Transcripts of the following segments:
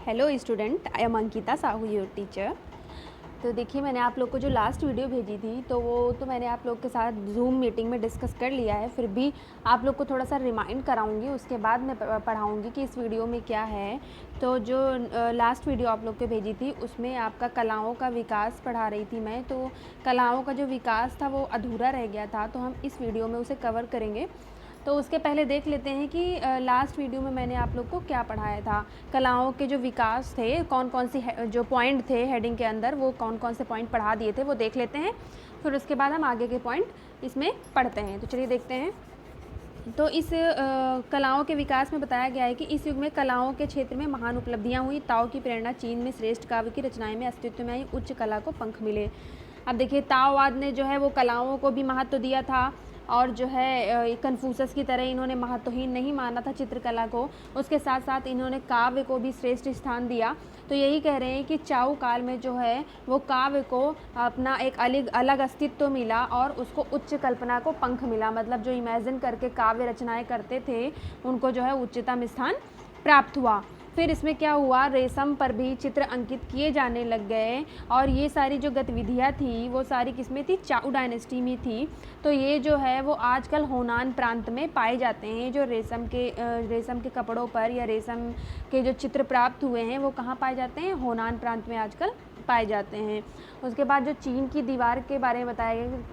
Hello student, I am Ankita Sahu your teacher. तो देखिए, मैंने आप लोग को जो लास्ट वीडियो भेजी थी तो वो तो मैंने आप लोग के साथ जूम मीटिंग में डिस्कस कर लिया है। फिर भी आप लोग को थोड़ा सा रिमाइंड कराऊंगी, उसके बाद मैं पढ़ाऊंगी कि इस वीडियो में क्या है। तो जो लास्ट वीडियो आप लोग को भेजी थी उसमें आपका कलाओं का विकास पढ़ा रही थी मैं। तो कलाओं का जो विकास था वो अधूरा रह गया था, तो हम इस वीडियो में उसे कवर करेंगे। तो उसके पहले देख लेते हैं कि लास्ट वीडियो में मैंने आप लोग को क्या पढ़ाया था। कलाओं के जो विकास थे, कौन कौन सी जो पॉइंट थे हेडिंग के अंदर, वो कौन कौन से पॉइंट पढ़ा दिए थे वो देख लेते हैं। फिर उसके बाद हम आगे के पॉइंट इसमें पढ़ते हैं। तो चलिए देखते हैं। तो इस कलाओं के विकास में बताया गया है कि इस युग में कलाओं के क्षेत्र में महान उपलब्धियां हुई। ताओ की प्रेरणा चीन में श्रेष्ठ काव्य की रचनाएं में अस्तित्व में आई, उच्च कला को पंख मिले। अब देखिए, ताओवाद ने जो है वो कलाओं को भी महत्व दिया था, और जो है कन्फ्यूशस की तरह इन्होंने महत्वहीन नहीं माना था चित्रकला को। उसके साथ साथ इन्होंने काव्य को भी श्रेष्ठ स्थान दिया। तो यही कह रहे हैं कि चाऊ काल में जो है वो काव्य को अपना एक अलग अस्तित्व मिला और उसको उच्च कल्पना को पंख मिला। मतलब जो इमेजिन करके काव्य रचनाएं करते थे उनको जो है उच्चतम स्थान प्राप्त हुआ। फिर इसमें क्या हुआ, रेशम पर भी चित्र अंकित किए जाने लग गए, और ये सारी जो गतिविधियाँ थी वो सारी किसमें थी, चाऊ डायनेस्टी में थी। तो ये जो है वो आजकल होनान प्रांत में पाए जाते हैं। जो रेशम के कपड़ों पर या रेशम के जो चित्र प्राप्त हुए हैं वो कहाँ पाए जाते हैं, होनान प्रांत में आजकल पाए जाते हैं। उसके बाद जो चीन की दीवार के बारे में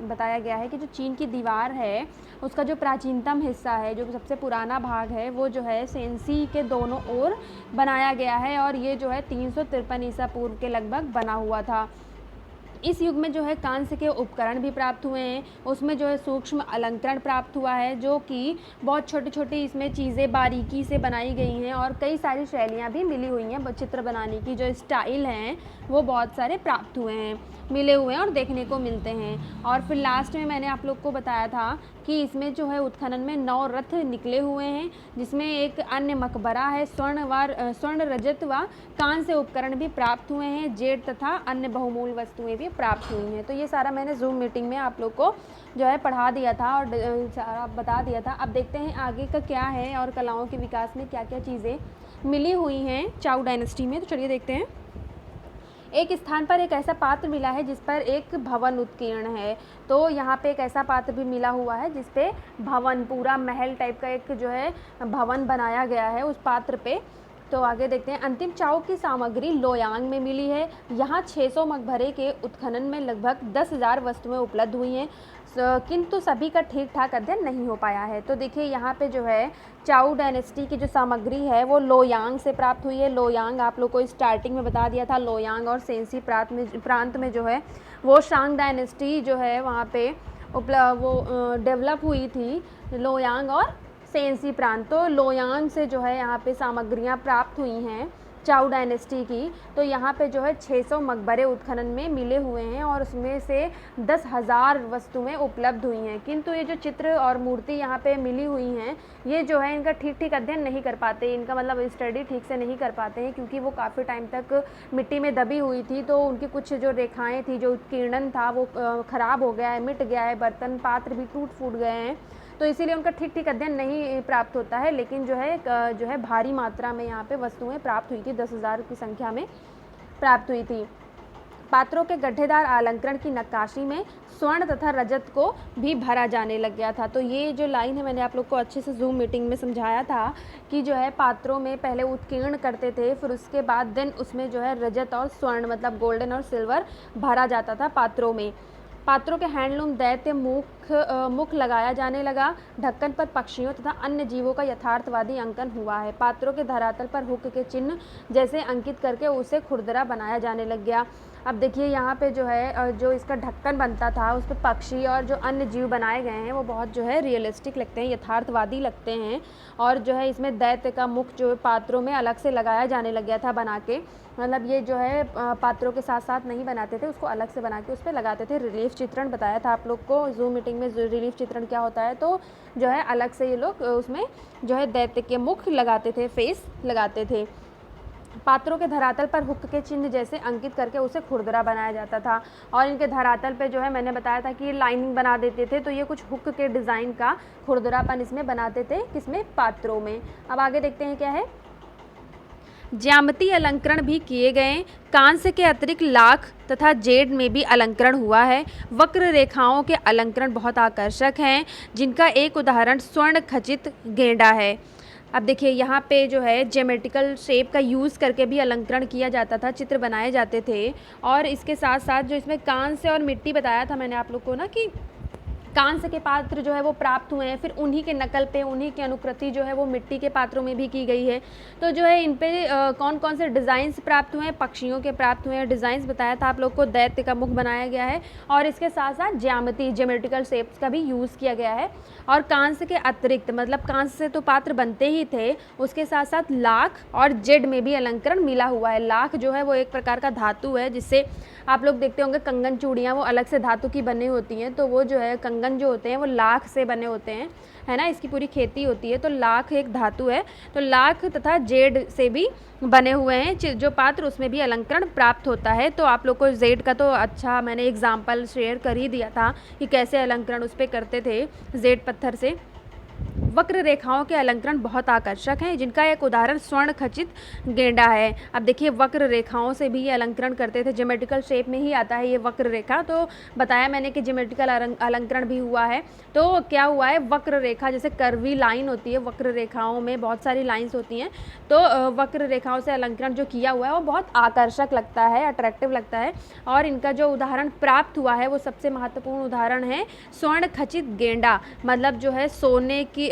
बताया गया है कि जो चीन की दीवार है उसका जो प्राचीनतम हिस्सा है, जो सबसे पुराना भाग है, वो जो है सेंसी के दोनों ओर बनाया गया है, और ये जो है 353 ईसा पूर्व के लगभग बना हुआ था। इस युग में जो है कांस्य के उपकरण भी प्राप्त हुए हैं। उसमें जो है सूक्ष्म अलंकरण प्राप्त हुआ है, जो कि बहुत छोटी छोटी इसमें चीज़ें बारीकी से बनाई गई हैं, और कई सारी शैलियाँ भी मिली हुई हैं। चित्र बनाने की जो स्टाइल हैं वो बहुत सारे प्राप्त हुए हैं, मिले हुए हैं और देखने को मिलते हैं। और फिर लास्ट में मैंने आप लोग को बताया था कि इसमें जो है उत्खनन में 9 रथ निकले हुए हैं, जिसमें एक अन्य मकबरा है। स्वर्ण रजत व कांस्य उपकरण भी प्राप्त हुए हैं। जेड तथा अन्य बहुमूल्य वस्तुएं भी प्राप्त हुई हैं। तो ये सारा मैंने जूम मीटिंग में आप लोग को जो है पढ़ा दिया था और सारा बता दिया था। अब देखते हैं आगे का क्या है और कलाओं के विकास में क्या क्या चीज़ें मिली हुई हैं चाऊ डायनेस्टी में। तो चलिए देखते हैं। एक स्थान पर एक ऐसा पात्र मिला है जिस पर एक भवन उत्कीर्ण है। तो यहाँ पे एक ऐसा पात्र भी मिला हुआ है जिस पे भवन, पूरा महल टाइप का एक जो है भवन बनाया गया है उस पात्र पे। तो आगे देखते हैं। अंतिम चाऊ की सामग्री लोयांग में मिली है। यहाँ 600 मकबरे के उत्खनन में लगभग 10,000 वस्तुएं उपलब्ध हुई हैं, किंतु सभी का ठीक ठाक अध्ययन नहीं हो पाया है। तो देखिए, यहाँ पे जो है चाऊ डायनेस्टी की जो सामग्री है वो लोयांग से प्राप्त हुई है। लोयांग आप लोग को स्टार्टिंग में बता दिया था। लोयांग और सेंसी प्रांत में जो है वो शांग डायनेस्टी जो है वहाँ पे डेवलप हुई थी, लोयांग और सेंसी प्रांत। तो लोयांग से जो है यहाँ पे सामग्रियाँ प्राप्त हुई हैं चाऊ डायनेस्टी की। तो यहाँ पे जो है 600 मकबरे उत्खनन में मिले हुए हैं, और उसमें से 10,000 वस्तुएं उपलब्ध हुई हैं। किंतु ये जो चित्र और मूर्ति यहाँ पे मिली हुई हैं, ये जो है इनका ठीक अध्ययन नहीं कर पाते, इनका मतलब स्टडी ठीक से नहीं कर पाते हैं, क्योंकि वो काफ़ी टाइम तक मिट्टी में दबी हुई थी। तो उनकी कुछ जो रेखाएँ थी, जो उत्कीर्णन था वो ख़राब हो गया है, मिट गया है, बर्तन पात्र भी टूट फूट गए हैं। तो इसीलिए उनका ठीक अध्ययन नहीं प्राप्त होता है। लेकिन जो है भारी मात्रा में यहाँ पे वस्तुएं प्राप्त हुई थी, 10,000 की संख्या में प्राप्त हुई थी। पात्रों के गड्ढेदार अलंकरण की नक्काशी में स्वर्ण तथा रजत को भी भरा जाने लग गया था। तो ये जो लाइन है मैंने आप लोग को अच्छे से जूम मीटिंग में समझाया था कि जो है पात्रों में पहले उत्कीर्ण करते थे, फिर उसके बाद देन उसमें जो है रजत और स्वर्ण मतलब गोल्डन और सिल्वर भरा जाता था पात्रों में। पात्रों के हैंडलूम दैत्य मुख लगाया जाने लगा। ढक्कन पर पक्षियों तथा अन्य जीवों का यथार्थवादी अंकन हुआ है। पात्रों के धरातल पर हुक के चिन्ह जैसे अंकित करके उसे खुरदरा बनाया जाने लग गया। अब देखिए, यहाँ पे जो है जो इसका ढक्कन बनता था उस पर पक्षी और जो अन्य जीव बनाए गए हैं वो बहुत जो है रियलिस्टिक लगते हैं, यथार्थवादी लगते हैं। और जो है इसमें दैत्य का मुख जो पात्रों में अलग से लगाया जाने लग गया था बना के। मतलब ये जो है पात्रों के साथ साथ नहीं बनाते थे, उसको अलग से बना के उस पर लगाते थे। रिलीफ चित्रण बताया था आप लोग को जूम मीटिंग में रिलीफ चित्रण क्या होता है। तो जो है अलग से ये लोग उसमें जो है दैत्य के मुख लगाते थे, फेस लगाते थे। पात्रों के धरातल पर हुक के चिन्ह जैसे अंकित करके उसे खुरदरा बनाया जाता था। और इनके धरातल पे जो है मैंने बताया था कि लाइनिंग बना देते थे, तो ये कुछ हुक के डिज़ाइन का खुरदरापन इसमें बनाते थे, किसमें, पात्रों में। अब आगे देखते हैं क्या है। ज्यामितीय अलंकरण भी किए गए। कांस्य के अतिरिक्त लाख तथा जेड में भी अलंकरण हुआ है। वक्र रेखाओं के अलंकरण बहुत आकर्षक हैं, जिनका एक उदाहरण स्वर्ण खचित गेंडा है। अब देखिए यहाँ पे जो है ज्योमेट्रिकल शेप का यूज़ करके भी अलंकरण किया जाता था, चित्र बनाए जाते थे। और इसके साथ साथ जो इसमें कांस्य और मिट्टी बताया था मैंने आप लोग को ना, कि कांस्य के पात्र जो है वो प्राप्त हुए हैं, फिर उन्हीं के नकल पे, उन्हीं की अनुकृति जो है वो मिट्टी के पात्रों में भी की गई है। तो जो है इन पे कौन कौन से डिज़ाइंस प्राप्त हुए हैं, पक्षियों के प्राप्त हुए हैं डिज़ाइंस बताया था आप लोग को, दैत्य का मुख बनाया गया है, और इसके साथ साथ ज्योमेट्रिकल शेप्स का भी यूज़ किया गया है। और कांस्य के अतिरिक्त, मतलब कांस्य से तो पात्र बनते ही थे, उसके साथ साथ लाख और जेड में भी अलंकरण मिला हुआ है। लाख जो है वो एक प्रकार का धातु है, जिससे आप लोग देखते होंगे कंगन चूड़ियाँ वो अलग से धातु की बनी होती हैं, तो वो जो है कंगन जो होते हैं वो लाख से बने होते हैं, है ना, इसकी पूरी खेती होती है। तो लाख एक धातु है, तो लाख तथा जेड से भी बने हुए हैं जो पात्र, उसमें भी अलंकरण प्राप्त होता है। तो आप लोग को जेड का तो अच्छा मैंने एग्जाम्पल शेयर कर ही दिया था कि कैसे अलंकरण उस पर करते थे जेड पत्थर से। वक्र रेखाओं के अलंकरण बहुत आकर्षक हैं, जिनका एक उदाहरण स्वर्ण खचित गेंडा है। अब देखिए वक्र रेखाओं से भी ये अलंकरण करते थे, ज्योमेट्रिकल शेप में ही आता है ये वक्र रेखा। तो बताया मैंने कि ज्योमेट्रिकल अलंकरण भी हुआ है। तो क्या हुआ है, वक्र रेखा जैसे कर्वी लाइन होती है, वक्र रेखाओं में बहुत सारी लाइन्स होती हैं, तो वक्र रेखाओं से अलंकरण जो किया हुआ है वो बहुत आकर्षक लगता है, अट्रैक्टिव लगता है। और इनका जो उदाहरण प्राप्त हुआ है वो सबसे महत्वपूर्ण उदाहरण है स्वर्ण खचित गेंडा, मतलब जो है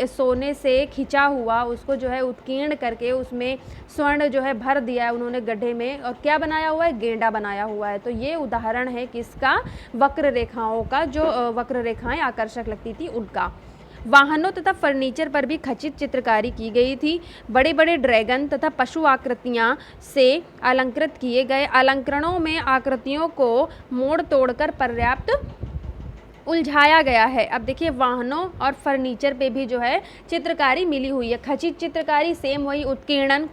सोने से खिंचा हुआ, उसको जो है उत्कीर्ण करके उसमें स्वर्ण जो है भर दिया है उन्होंने गड्ढे में, और क्या बनाया हुआ है, गेंडा बनाया हुआ है। तो ये उदाहरण है किसका, वक्र रेखाओं का, जो वक्र रेखाएं आकर्षक लगती थी उनका। वाहनों तथा फर्नीचर पर भी खचित चित्रकारी की गई थी। बड़े बड़े ड्रैगन तथा पशु आकृतियां से अलंकृत किए गए। अलंकरणों में आकृतियों को मोड़ तोड़कर पर्याप्त उलझाया गया है। अब देखिए वाहनों और फर्नीचर पे भी जो है चित्रकारी मिली हुई है। खचित चित्रकारी सेम वही उत्कीर्णन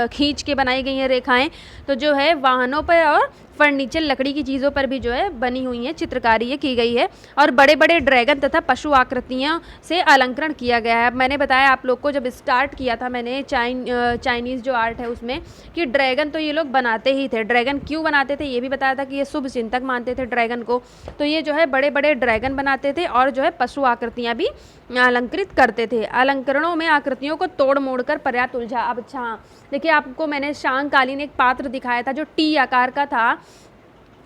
खींच के बनाई गई हैं रेखाएं, तो जो है वाहनों पर और फर्नीचर लकड़ी की चीज़ों पर भी जो है बनी हुई है चित्रकारी ये की गई है। और बड़े बड़े ड्रैगन तथा पशु आकृतियों से अलंकरण किया गया है। अब मैंने बताया आप लोग को जब स्टार्ट किया था मैंने चाइनीज़ जो आर्ट है उसमें, कि ड्रैगन तो ये लोग बनाते ही थे। ड्रैगन क्यों बनाते थे ये भी बताया था कि ये शुभ चिंतक मानते थे ड्रैगन को, तो ये जो है बड़े बड़े ड्रैगन बनाते थे और जो है पशु आकृतियाँ भी अलंकृत करते थे। अलंकरणों में आकृतियों को तोड़ मोड़ कर पर्याप्त उलझा। अब अच्छा देखिए आपको मैंने शांगकालीन एक पात्र दिखाया था जो टी आकार का था,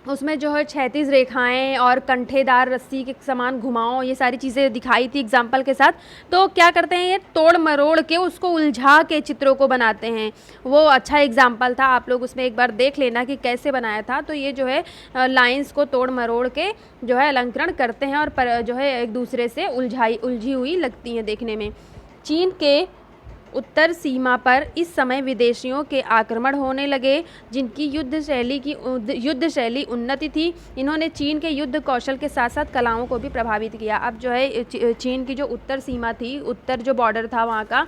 उसमें जो है 36 रेखाएं और कंठेदार रस्सी के समान घुमाओ, ये सारी चीज़ें दिखाई थी एग्जाम्पल के साथ। तो क्या करते हैं ये तोड़ मरोड़ के उसको उलझा के चित्रों को बनाते हैं, वो अच्छा एग्जाम्पल था, आप लोग उसमें एक बार देख लेना कि कैसे बनाया था। तो ये जो है लाइंस को तोड़ मरोड़ के जो है अलंकरण करते हैं और जो है एक दूसरे से उलझी हुई लगती हैं देखने में। चीन के उत्तर सीमा पर इस समय विदेशियों के आक्रमण होने लगे, जिनकी युद्ध शैली उन्नति थी। इन्होंने चीन के युद्ध कौशल के साथ साथ कलाओं को भी प्रभावित किया। अब जो है चीन की जो उत्तर सीमा थी, उत्तर जो बॉर्डर था वहाँ का,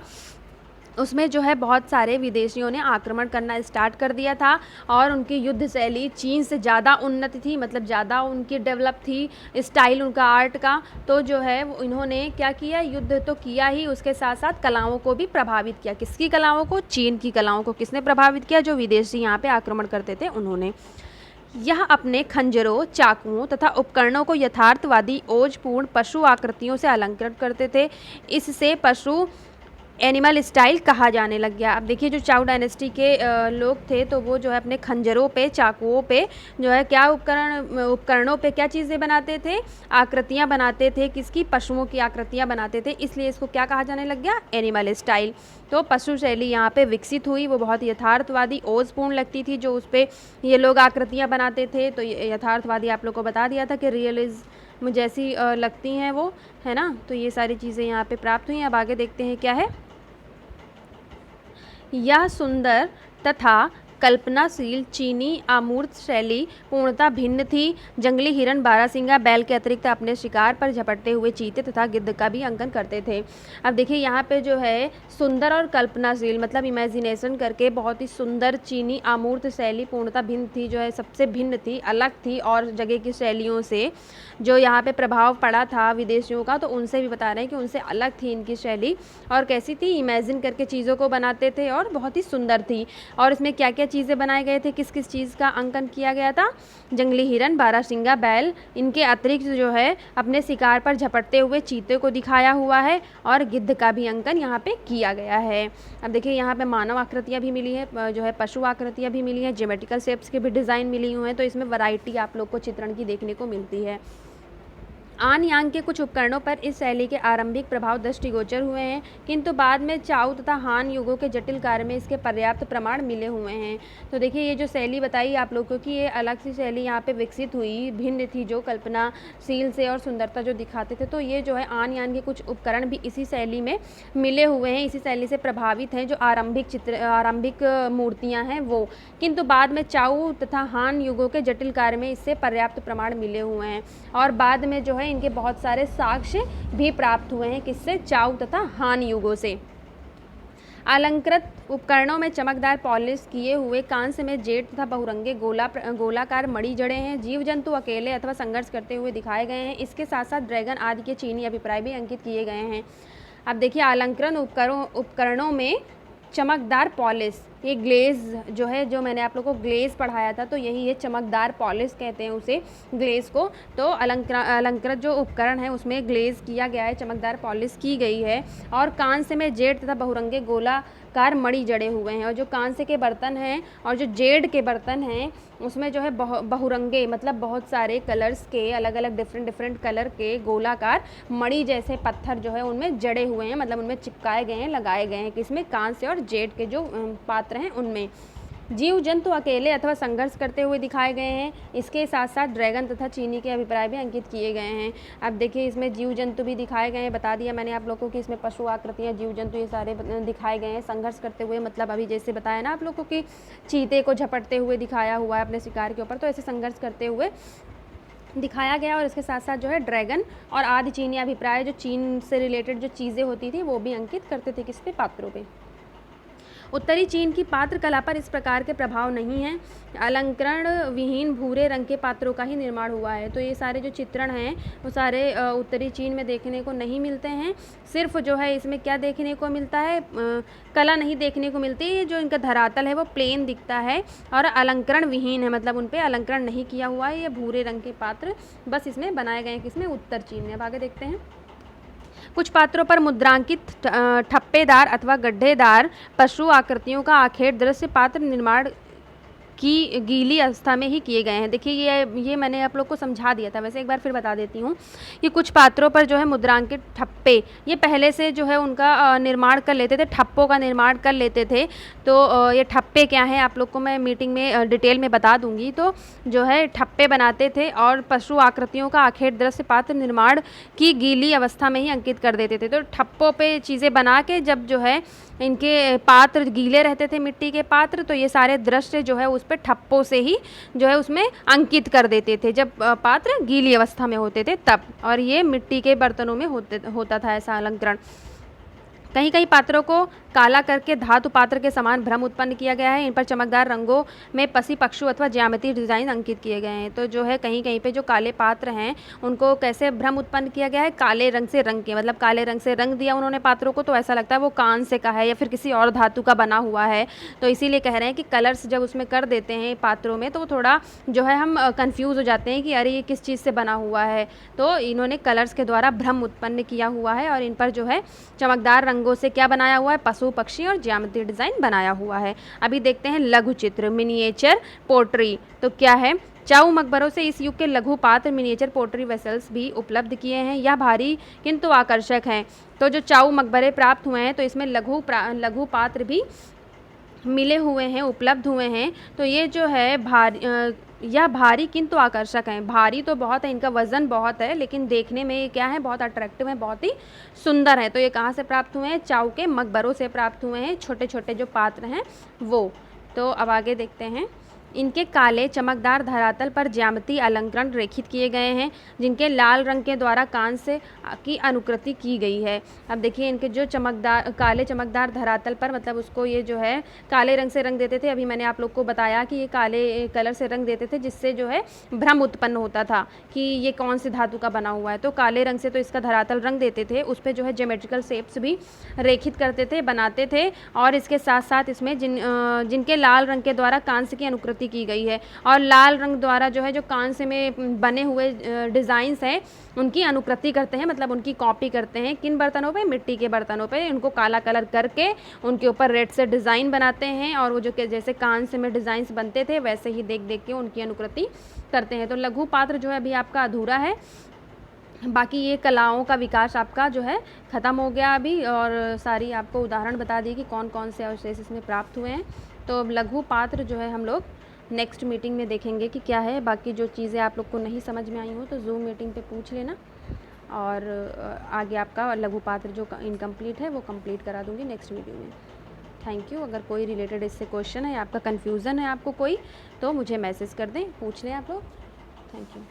उसमें जो है बहुत सारे विदेशियों ने आक्रमण करना स्टार्ट कर दिया था और उनकी युद्ध शैली चीन से ज़्यादा उन्नत थी, मतलब ज़्यादा उनकी डेवलप थी स्टाइल उनका आर्ट का। तो जो है इन्होंने क्या किया, युद्ध तो किया ही, उसके साथ साथ कलाओं को भी प्रभावित किया। किसकी कलाओं को, चीन की कलाओं को किसने प्रभावित किया, जो विदेशी यहाँ पे आक्रमण करते थे उन्होंने। यह अपने खंजरों, चाकुओं तथा उपकरणों को यथार्थवादी ओजपूर्ण पशु आकृतियों से अलंकृत करते थे। इससे पशु एनिमल स्टाइल कहा जाने लग गया। अब देखिए जो चाउ डायनेस्टी के लोग थे तो वो जो है अपने खंजरों पे, चाकुओं पे जो है क्या उपकरणों पे क्या चीज़ें बनाते थे, आकृतियाँ बनाते थे। किसकी, पशुओं की आकृतियाँ बनाते थे, इसलिए इसको क्या कहा जाने लग गया, एनिमल स्टाइल। तो पशु शैली यहाँ पे विकसित हुई, वो बहुत यथार्थवादी ओजपूर्ण लगती थी जो उस पर ये लोग आकृतियाँ बनाते थे। तो यथार्थवादी आप लोग को बता दिया था कि रियलिज्म जैसी लगती हैं वो, है ना। तो ये सारी चीज़ें यहाँ पे प्राप्त हुई। अब आगे देखते हैं क्या है। यह सुंदर तथा कल्पनाशील चीनी आमूर्त शैली पूर्णतः भिन्न थी। जंगली हिरण, बारहसिंगा, बैल के अतिरिक्त अपने शिकार पर झपटते हुए चीते तथा गिद्ध का भी अंकन करते थे। अब देखिए यहाँ पे जो है सुंदर और कल्पनाशील मतलब इमेजिनेशन करके बहुत ही सुंदर चीनी आमूर्त शैली पूर्णतः भिन्न थी, जो है सबसे भिन्न थी, अलग थी और जगह की शैलियों से जो यहाँ पे प्रभाव पड़ा था विदेशियों का, तो उनसे भी बता रहे हैं कि उनसे अलग थी इनकी शैली। और कैसी थी, इमेजिन करके चीज़ों को बनाते थे और बहुत ही सुंदर थी। और इसमें क्या क्या चीज़ें बनाए गए थे, किस किस चीज़ का अंकन किया गया था, जंगली हिरन, बारहसिंगा, बैल, इनके अतिरिक्त जो है अपने शिकार पर झपटते हुए चीते को दिखाया हुआ है और गिद्ध का भी अंकन यहाँ पे किया गया है। अब देखिए यहाँ पे मानव आकृतियाँ भी मिली है, जो है पशु आकृतियाँ भी मिली हैं, ज्योमेट्रिकल शेप्स के भी डिज़ाइन मिली हुए हैं, तो इसमें वैरायटी आप लोग को चित्रण की देखने को मिलती है। आन यांग के कुछ उपकरणों पर इस शैली के आरंभिक प्रभाव दृष्टिगोचर हुए हैं, किंतु बाद में चाउ तथा हान युगों के जटिल कार्य में इसके पर्याप्त प्रमाण मिले हुए हैं। तो देखिए ये जो शैली बताई आप लोगों को कि ये अलग सी शैली यहाँ पे विकसित हुई, भिन्न थी, जो कल्पनाशील से और सुंदरता जो दिखाते थे, तो ये जो है आन यांग के कुछ उपकरण भी इसी शैली में मिले हुए हैं, इसी शैली से प्रभावित हैं, जो आरंभिक मूर्तियाँ हैं वो, किंतु बाद में चाउ तथा हान युगों के जटिल कार्य में इससे पर्याप्त प्रमाण मिले हुए हैं। और बाद में जो है इनके बहुत सारे साक्ष्य भी प्राप्त हुए हैं, किससे, चाउ तथा हान युगों से। अलंकृत उपकरणों में चमकदार पॉलिश किए हुए कांस्य में जेड तथा बहुरंगे गोलाकार मणि जड़े हैं। जीव जंतु अकेले अथवा संघर्ष करते हुए दिखाए गए हैं। इसके साथ साथ ड्रैगन आदि के चीनी अभिप्राय भी अंकित किए गए हैं। अब देखिए अलंकरण उपकरणों में चमकदार पॉलिश, ये ग्लेज जो है, जो मैंने आप लोगों को ग्लेज पढ़ाया था, तो यही है चमकदार पॉलिश कहते हैं उसे, ग्लेज को। तो अलंकृत जो उपकरण है उसमें ग्लेज किया गया है, चमकदार पॉलिश की गई है। और कांस्य में जेड तथा बहुरंगे गोलाकार मणि जड़े हुए हैं। और जो कांस्य के बर्तन हैं और जो जेड के बर्तन हैं उसमें जो है बहुरंगे मतलब बहुत सारे कलर्स के, अलग अलग डिफरेंट कलर के गोलाकार मणि जैसे पत्थर जो है उनमें जड़े हुए हैं, मतलब उनमें चिपकाए गए हैं, लगाए गए हैं, किसमें, कांस्य और जेड के जो पात्र हैं उनमें। जीव जंतु अकेले अथवा संघर्ष करते हुए दिखाए गए हैं। इसके साथ साथ ड्रैगन तथा चीनी के अभिप्राय भी अंकित किए गए हैं। अब देखिए इसमें जीव जंतु भी दिखाए गए हैं, बता दिया मैंने आप लोगों को कि इसमें पशु आकृतियाँ, जीव जंतु ये सारे दिखाए गए हैं। संघर्ष करते हुए मतलब अभी जैसे बताया ना आप लोगों को कि चीते को झपटते हुए दिखाया हुआ है अपने शिकार के ऊपर, तो ऐसे संघर्ष करते हुए दिखाया गया। और इसके साथ साथ जो है ड्रैगन और आदि चीनी अभिप्राय, जो चीन से रिलेटेड जो चीज़ें होती थी वो भी अंकित करते थे, किस पे, पात्रों पे। उत्तरी चीन की पात्र कला पर इस प्रकार के प्रभाव नहीं हैं। अलंकरण विहीन भूरे रंग के पात्रों का ही निर्माण हुआ है। तो ये सारे जो चित्रण हैं वो सारे उत्तरी चीन में देखने को नहीं मिलते हैं। सिर्फ जो है इसमें क्या देखने को मिलता है, कला नहीं देखने को मिलती है। जो इनका धरातल है वो प्लेन दिखता है और अलंकरण विहीन है, मतलब उन पर अलंकरण नहीं किया हुआ है। ये भूरे रंग के पात्र बस इसमें बनाए गए हैं, किसमें, उत्तर चीन में। अब आगे देखते हैं। कुछ पात्रों पर मुद्रांकित ठप्पेदार अथवा गड्ढेदार पशु आकृतियों का आखेट दृश्य पात्र निर्माण की गीली अवस्था में ही किए गए हैं। देखिए ये मैंने आप लोग को समझा दिया था, वैसे एक बार फिर बता देती हूँ कि कुछ पात्रों पर जो है मुद्रांकित ठप्पे, ये पहले से जो है उनका निर्माण कर लेते थे, ठप्पों का निर्माण कर लेते थे। तो ये ठप्पे क्या हैं आप लोग को मैं मीटिंग में डिटेल में बता दूंगी। तो जो है ठप्पे बनाते थे और पशु आकृतियों का आखेट दृश्य पात्र निर्माण की गीली अवस्था में ही अंकित कर देते थे। तो ठप्पों पे चीज़ें बना के जब जो है इनके पात्र गीले रहते थे, मिट्टी के पात्र, तो ये सारे दृश्य जो है उस पर ठप्पों से ही जो है उसमें अंकित कर देते थे, जब पात्र गीली अवस्था में होते थे तब। और ये मिट्टी के बर्तनों में होता था ऐसा अलंकरण। कहीं कहीं पात्रों को काला करके धातु पात्र के समान भ्रम उत्पन्न किया गया है। इन पर चमकदार रंगों में पसी पक्षु अथवा ज्यामितीय डिजाइन अंकित किए गए हैं। तो जो है कहीं कहीं पे जो काले पात्र हैं उनको कैसे भ्रम उत्पन्न किया गया है, काले रंग से रंग के, मतलब काले रंग से रंग दिया उन्होंने पात्रों को, तो ऐसा लगता है वो कांस्य का है या फिर किसी और धातु का बना हुआ है। तो इसीलिए कह रहे हैं कि कलर्स जब उसमें कर देते हैं पात्रों में तो थोड़ा जो है हम कन्फ्यूज़ हो जाते हैं कि अरे ये किस चीज़ से बना हुआ है। तो इन्होंने कलर्स के द्वारा भ्रम उत्पन्न किया हुआ है और इन पर जो है चमकदार रंगों से क्या बनाया हुआ है, पशु पक्षी और ज्यामितीय डिज़ाइन बनाया हुआ है। अभी देखते हैं लघु चित्र, मिनिएचर पोट्री। तो क्या है, चाउ मकबरों से इस युग के लघु पात्र मिनिएचर पोट्री वेसल्स भी उपलब्ध किए हैं। यह भारी किंतु आकर्षक हैं। तो जो चाउ मकबरे प्राप्त हुए हैं तो इसमें लघु पात्र भी मिले हुए हैं, उपलब्ध हुए हैं। तो ये जो है यह भारी किंतु आकर्षक हैं। भारी तो बहुत है, इनका वज़न बहुत है, लेकिन देखने में ये क्या है, बहुत अट्रैक्टिव है, बहुत ही सुंदर है। तो ये कहाँ से प्राप्त हुए हैं, चाउ के मकबरों से प्राप्त हुए हैं, छोटे छोटे जो पात्र हैं वो। तो अब आगे देखते हैं। इनके काले चमकदार धरातल पर ज्यामितीय अलंकरण रेखित किए गए हैं, जिनके लाल रंग के द्वारा कांस्य की अनुकृति की गई है। अब देखिए इनके जो काले चमकदार धरातल पर, मतलब उसको ये जो है काले रंग से रंग देते थे। अभी मैंने आप लोग को बताया कि ये काले कलर से रंग देते थे, जिससे जो है भ्रम उत्पन्न होता था कि ये कौन सी धातु का बना हुआ है। तो काले रंग से तो इसका धरातल रंग देते थे, उस पर जो है ज्योमेट्रिकल शेप्स भी रेखित करते थे, बनाते थे। और इसके साथ साथ इसमें जिनके लाल रंग के द्वारा कांस्य की अनुकृति की गई है, और लाल रंग द्वारा जो है जो कांस्य में बने हुए डिज़ाइंस हैं उनकी अनुकृति करते हैं, मतलब उनकी कॉपी करते हैं। किन बर्तनों पे? मिट्टी के बर्तनों पे। उनको काला कलर करके उनके ऊपर रेड से डिज़ाइन बनाते हैं, और वो जो जैसे कांस्य में डिज़ाइंस बनते थे वैसे ही देख देख के उनकी अनुकृति करते हैं। तो लघु पात्र जो है अभी आपका अधूरा है। बाकी ये कलाओं का विकास आपका जो है ख़त्म हो गया अभी, और सारी आपको उदाहरण बता दी कि कौन कौन से अवशेष इसमें प्राप्त हुए हैं। तो अब लघु पात्र जो है हम लोग नेक्स्ट मीटिंग में देखेंगे कि क्या है। बाकी जो चीज़ें आप लोग को नहीं समझ में आई हो तो जूम मीटिंग पे पूछ लेना, और आगे आपका लघु पात्र जो इनकम्प्लीट है वो कंप्लीट करा दूँगी नेक्स्ट वीडियो में। Thank you. अगर कोई रिलेटेड इससे क्वेश्चन है, आपका कन्फ्यूज़न है आपको कोई, तो मुझे मैसेज कर दें, पूछ लें आप लोग। Thank you.